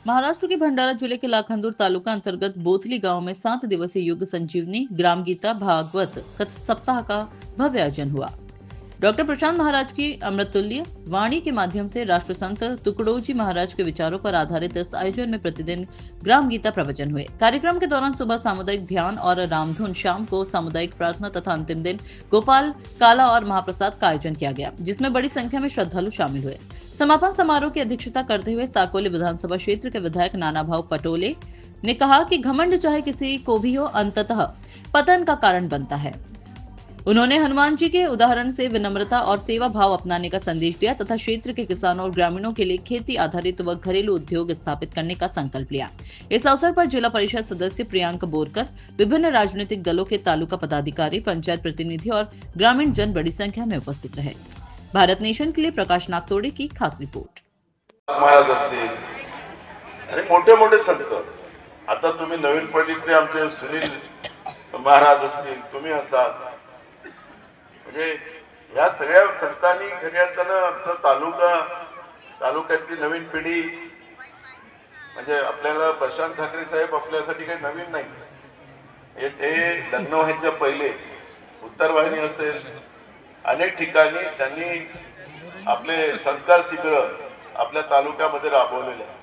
महाराष्ट्र के भंडारा जिले के लाखनदुर तालुका अंतर्गत बोथली गांव में 7 दिवसीय युग संजीवनी ग्राम गीता भागवत सप्ताह का भव्य आयोजन हुआ। डॉक्टर प्रशांत महाराज की अमृततुल्य वाणी के माध्यम से राष्ट्रसंत तुकडोजी महाराज के विचारों पर आधारित इस आयोजन में प्रतिदिन ग्राम गीता प्रवचन हुए। कार्यक्रम के दौरान सुबह सामुदायिक ध्यान और रामधुन, शाम को सामुदायिक प्रार्थना तथा अंतिम दिन गोपाल काला और महाप्रसाद का आयोजन किया गया, जिसमें बड़ी संख्या में श्रद्धालु शामिल हुए। समापन समारोह की अध्यक्षता करते हुए साकोली विधानसभा क्षेत्र के विधायक नानाभाऊ पटोले ने कहा कि घमंड चाहे किसी को भी हो, अंततः पतन का कारण बनता है। उन्होंने हनुमान जी के उदाहरण से विनम्रता और सेवा भाव अपनाने का संदेश दिया तथा क्षेत्र के किसानों और ग्रामीणों के लिए खेती आधारित व घरेलू उद्योग स्थापित करने का संकल्प लिया। इस अवसर पर जिला परिषद सदस्य प्रियांक बोरकर, विभिन्न राजनीतिक दलों के तालुका पदाधिकारी, पंचायत प्रतिनिधि और ग्रामीण जन बड़ी संख्या में उपस्थित रहे। भारत नेशन के लिए प्रकाश नागतोडे की खास रिपोर्ट। महाराज असतील आणि मोठे मोठे संत, आता तुम्ही नवीन पिढीतले आमचे सुनील महाराज असतील, तुम्ही असाल, म्हणजे या सगळ्या संतांनी खऱ्या अर्थानं आमचा तालुक्यातली नवीन पिढी, म्हणजे आपल्याला प्रशांत ठाकरे साहेब आपल्यासाठी काही नवीन नाही। ते लग्न व्हायच्या पहिले उत्तर वाहिनी असेल, अनेक ठिकाणी त्यांनी आपले संस्कार शिबिर आपल्या तालुक्यामध्ये राबवलेले आहेत,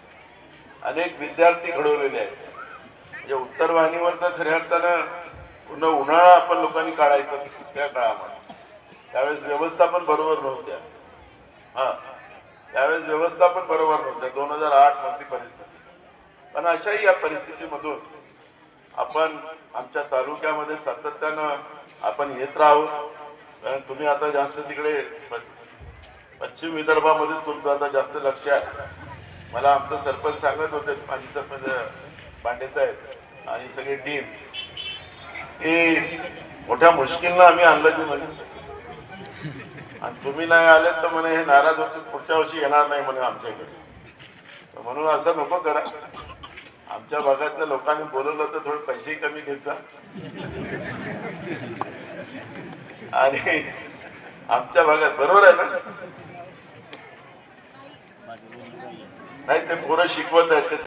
अनेक विद्यार्थी घडवलेले आहेत। म्हणजे उत्तर वाहिनीवर तर खऱ्या अर्थानं पूर्ण उन्हाळा आपण लोकांनी काढायचं त्या काळामध्ये। त्यावेळेस व्यवस्थापन बरोबर नव्हत्या, त्यावेळेस व्यवस्थापन बरोबर नव्हत्या 2008 मध्ये परिस्थिती। पण अशाही या परिस्थितीमधून आपण आमच्या तालुक्यामध्ये सातत्यानं आपण येत राहू। कारण तुम्ही आता जास्त तिकडे पश्चिम विदर्भामध्ये तुमचं आता जास्त लक्ष आहे। मला आमचे सरपंच सांगत होते, माजी सरपंच पांडे साहेब आणि सगळी टीम, की मोठ्या मुश्किलनं आम्ही आणलं की म्हणजे, आणि तुम्ही नाही आले तर म्हणे हे नाराज होते, पुढच्या वर्षी येणार नाही म्हणे आमच्याकडे। म्हणून असं नको करा। आमच्या भागातल्या लोकांनी बोलवलं तर थोडे पैसे कमी घेता आणि आमच्या भागात बरोबर आहे ना, नाही ते पोरं शिकवत आहेत।